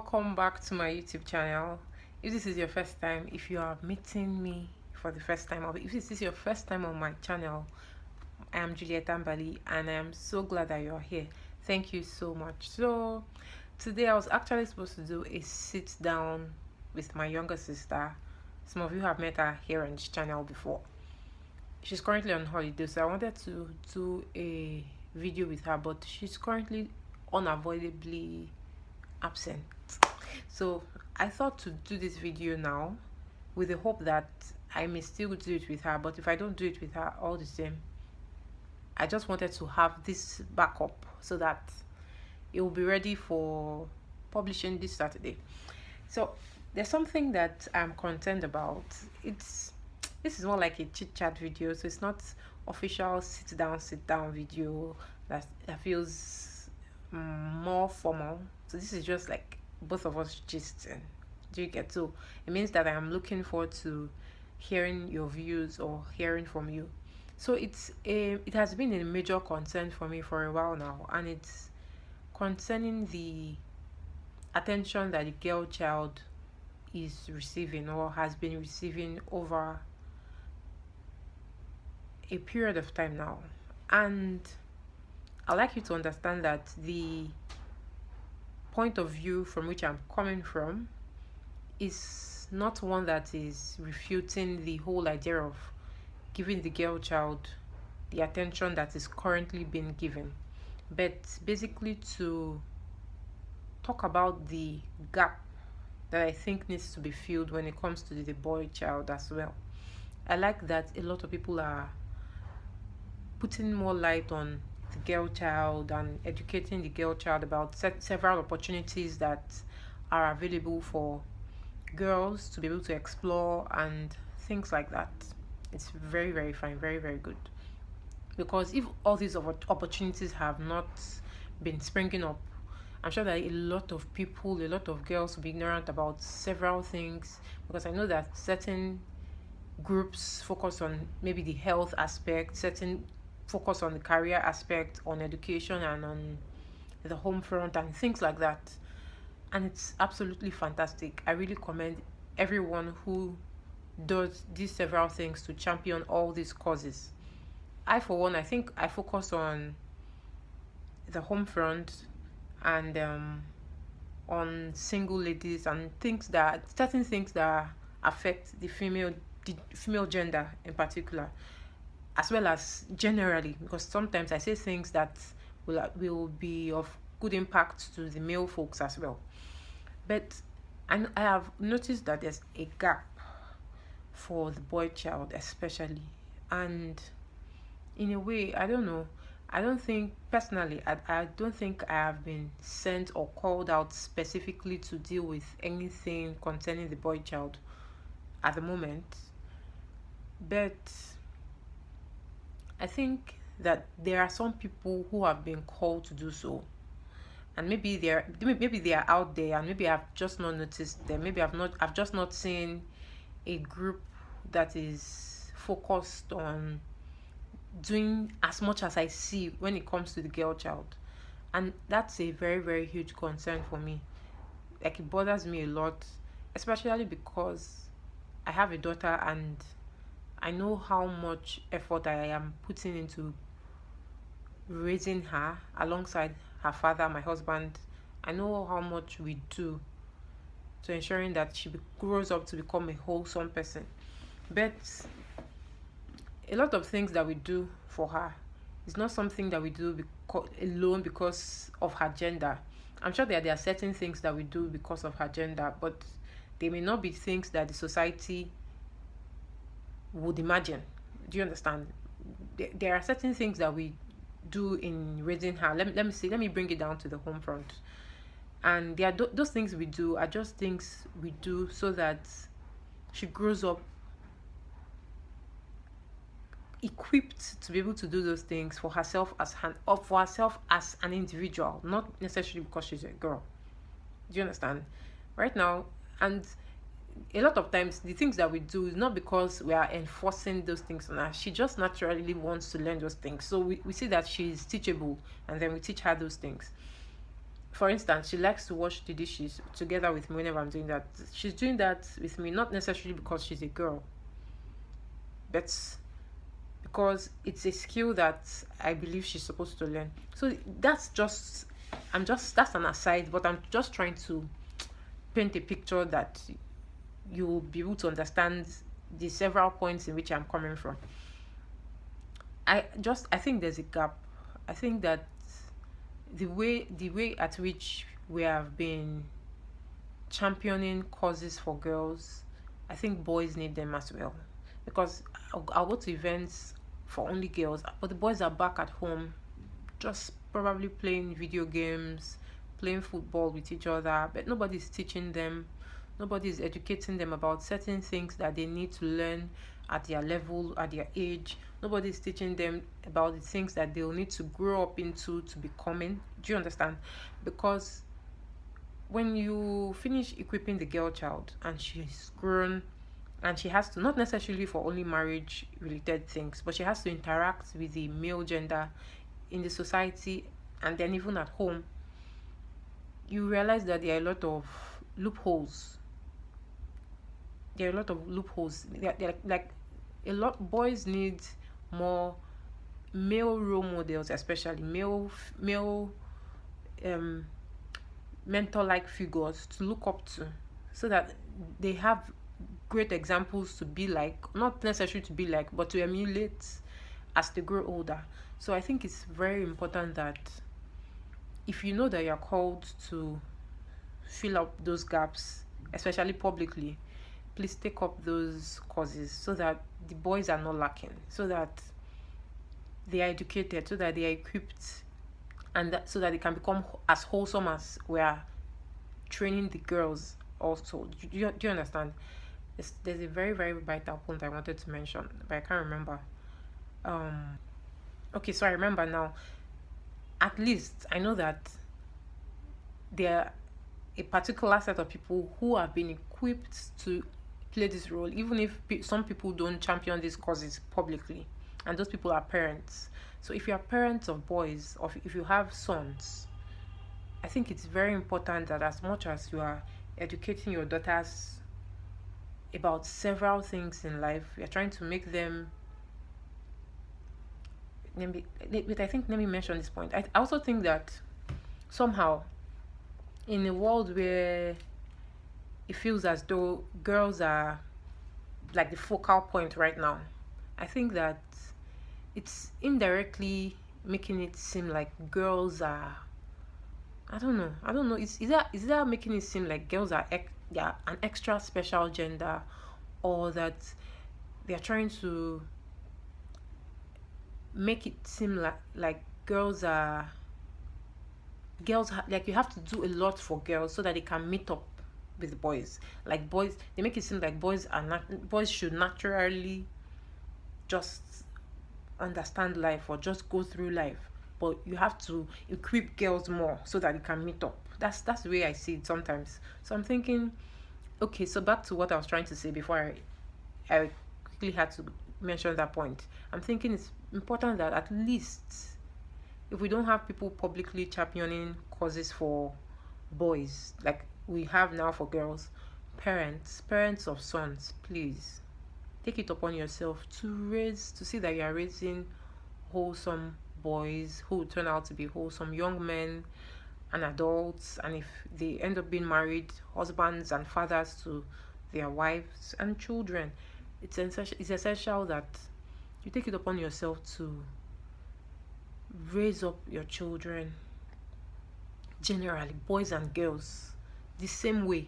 welcome back to my YouTube channel. If this is your first time, if you are meeting me for the first time, or if this is your first time on my channel, I am julietogberaha and I am so glad that you are here. Thank you so much. So today I was actually supposed to do a sit down with my younger sister. Some of you have met her here on this channel before. She's currently on holiday, so I wanted to do a video with her, but she's currently unavoidably absent. So I thought to do this video now with the hope that I may still do it with her, but if I don't do it with her, all the same, I just wanted to have this backup so that it will be ready for publishing this Saturday. So there's something that I'm concerned about. This is more like a chit chat video, so it's not official sit down video that feels more formal. So this is just like both of us gisting. Do you get? So it means that I am looking forward to hearing your views or hearing from you. So it has been a major concern for me for a while now, and it's concerning the attention that the girl child is receiving or has been receiving over a period of time now. And I'd like you to understand that the point of view from which I'm coming from is not one that is refuting the whole idea of giving the girl child the attention that is currently being given, but basically to talk about the gap that I think needs to be filled when it comes to the boy child as well. I like that a lot of people are putting more light on the girl child and educating the girl child about several opportunities that are available for girls to be able to explore and things like that. It's very, very fine, very, very good. Because if all these opportunities have not been springing up, I'm sure that a lot of people, a lot of girls will be ignorant about several things, because I know that certain groups focus on maybe the health aspect, certain focus on the career aspect, on education and on the home front and things like that. And it's absolutely fantastic. I really commend everyone who does these several things to champion all these causes. I, for one, I think I focus on the home front and on single ladies and certain things that affect the female gender in particular, as well as generally, because sometimes I say things that will be of good impact to the male folks as well. But I have noticed that there's a gap for the boy child especially, and in a way, I don't know, I don't think personally, I don't think I have been sent or called out specifically to deal with anything concerning the boy child at the moment, but I think that there are some people who have been called to do so, and maybe they are out there, and maybe I've just not noticed them. Maybe I've just not seen a group that is focused on doing as much as I see when it comes to the girl child, and that's a very, very huge concern for me. Like, it bothers me a lot, especially because I have a daughter and I know how much effort I am putting into raising her alongside her father, my husband. I know how much we do to ensuring that she grows up to become a wholesome person. But a lot of things that we do for her is not something that we do alone because of her gender. I'm sure there are certain things that we do because of her gender, but they may not be things that the society would imagine. Do you understand? There are certain things that we do in raising her. Let me bring it down to the home front. And there are those things we do are just things we do so that she grows up equipped to be able to do those things for herself as an individual, not necessarily because she's a girl. Do you understand? Right now, and a lot of times the things that we do is not because we are enforcing those things on her. She just naturally wants to learn those things. So we see that she's teachable, and then we teach her those things. For instance, she likes to wash the dishes together with me whenever I'm doing that. She's doing that with me not necessarily because she's a girl, but because it's a skill that I believe she's supposed to learn. So that's an aside, but I'm just trying to paint a picture that you will be able to understand the several points in which I'm coming from. I think there's a gap. I think that the way at which we have been championing causes for girls, I think boys need them as well. Because I'll go to events for only girls, but the boys are back at home, just probably playing video games, playing football with each other, but nobody's teaching them, nobody's educating them about certain things that they need to learn at their level, at their age. Nobody's teaching them about the things that they'll need to grow up into to becoming. Do you understand? Because when you finish equipping the girl child and she's grown and she has to, not necessarily for only marriage related things, but she has to interact with the male gender in the society and then even at home, you realize that there are a lot of loopholes. There are a lot of loopholes. They're like a lot. Boys need more male role models, especially male um mentor like figures to look up to, so that they have great examples to be like, not necessarily to be like, but to emulate as they grow older. So I think it's very important that if you know that you're called to fill up those gaps, especially publicly, please take up those causes so that the boys are not lacking, so that they are educated, so that they are equipped, and so that they can become as wholesome as we are training the girls also. Do you understand? There's a very, very vital point I wanted to mention, but I can't remember. Um, okay, so I remember now. At least I know that there are a particular set of people who have been equipped to play this role, even if some people don't champion these causes publicly, and those people are parents. So if you are parents of boys, or if you have sons, I think it's very important that as much as you are educating your daughters about several things in life, you're trying to make them. Let me mention this point. I also think that somehow, in a world where it feels as though girls are like the focal point right now, I think that it's indirectly making it seem like girls are. I don't know. I don't know. Is that making it seem like girls are they are an extra special gender, or that they are trying to make it seem like like you have to do a lot for girls so that they can meet up with the boys. Like boys, they make it seem like boys should naturally just understand life or just go through life, but you have to equip girls more so that they can meet up. That's the way I see it sometimes. So I'm thinking, okay, so back to what I was trying to say before I quickly had to mention that point. I'm thinking it's important that at least, if we don't have people publicly championing causes for boys like we have now for girls, parents of sons, please take it upon yourself to see that you are raising wholesome boys who will turn out to be wholesome young men and adults, and if they end up being married, husbands and fathers to their wives and children. It's essential that you take it upon yourself to raise up your children, generally boys and girls, the same way,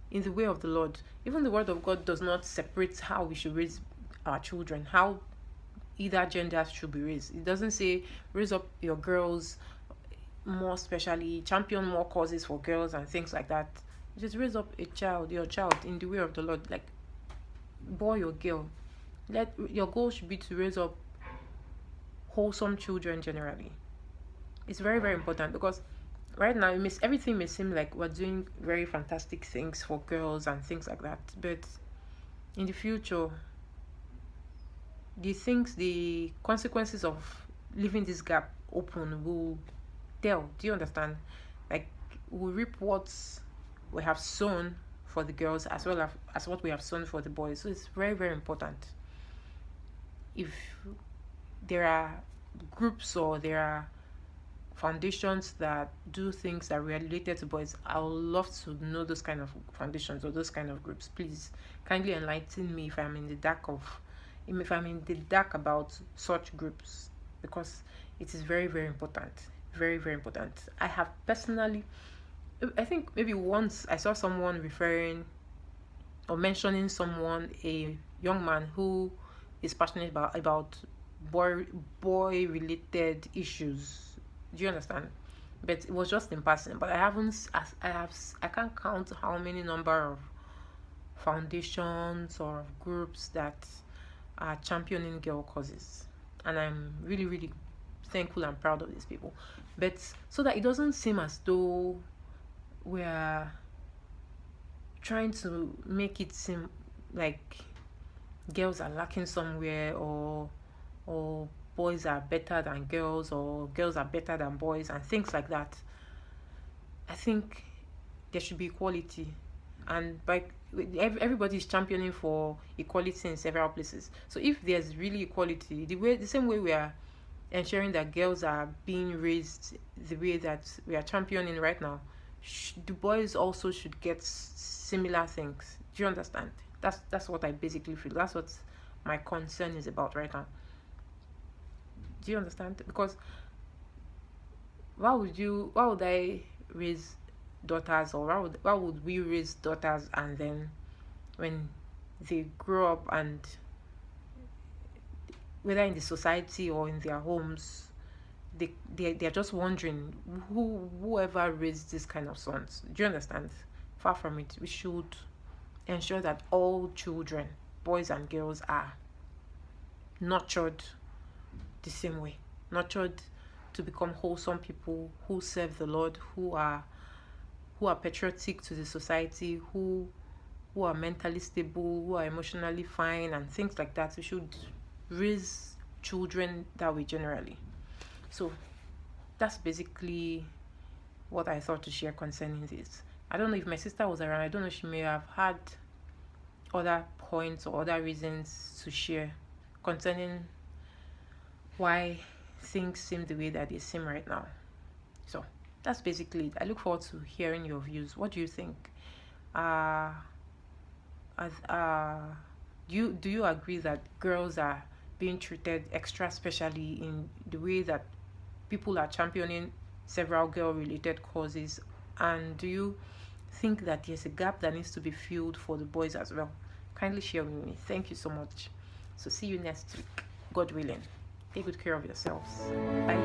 in the way of the Lord. Even the word of God does not separate how we should raise our children, how either gender should be raised. It doesn't say raise up your girls more, specially champion more causes for girls and things like that. Just raise up your child in the way of the Lord, like boy or girl. Let your goal should be to raise up wholesome children generally. It's very, very important, because right now everything may seem like we're doing very fantastic things for girls and things like that, but in the future, the consequences of leaving this gap open will tell. Do you understand? Like, we'll reap what we have sown for the girls as well as what we have sown for the boys. So it's very, very important. If there are groups or there are foundations that do things that are related to boys, I would love to know those kind of foundations or those kind of groups. Please kindly enlighten me if I'm in the dark about such groups, because it is very, very important. Very, very important. I have personally, I think maybe once I saw someone referring or mentioning someone, a young man who is passionate about boy related issues. Do you understand? But it was just in passing. But I can't count how many number of foundations or groups that are championing girl causes, and I'm really, really thankful and proud of these people. But so that it doesn't seem as though we're trying to make it seem like girls are lacking somewhere, or boys are better than girls, or girls are better than boys, and things like that. I think there should be equality, and by everybody is championing for equality in several places. So if there's really equality, the same way we are ensuring that girls are being raised the way that we are championing right now, the boys also should get similar things. Do you understand? That's what I basically feel. That's what my concern is about right now. Do you understand? Because why would I raise daughters, or why would we raise daughters, and then when they grow up, and whether in the society or in their homes, they're just wondering whoever raised this kind of sons. Do you understand? Far from it. We should ensure that all children, boys and girls, are nurtured the same way, nurtured to become wholesome people who serve the Lord, who are patriotic to the society, who are mentally stable, who are emotionally fine, and things like that. We should raise children that way generally. So that's basically what I thought to share concerning this. I don't know if my sister was around. I don't know, she may have had other points or other reasons to share concerning why things seem the way that they seem right now. So that's basically it. I look forward to hearing your views. What do you think? Do you agree that girls are being treated extra specially in the way that people are championing several girl related causes? And do you think that there's a gap that needs to be filled for the boys as well? Kindly share with me. Thank you so much. So see you next week, God willing. Take good care of yourselves. Bye.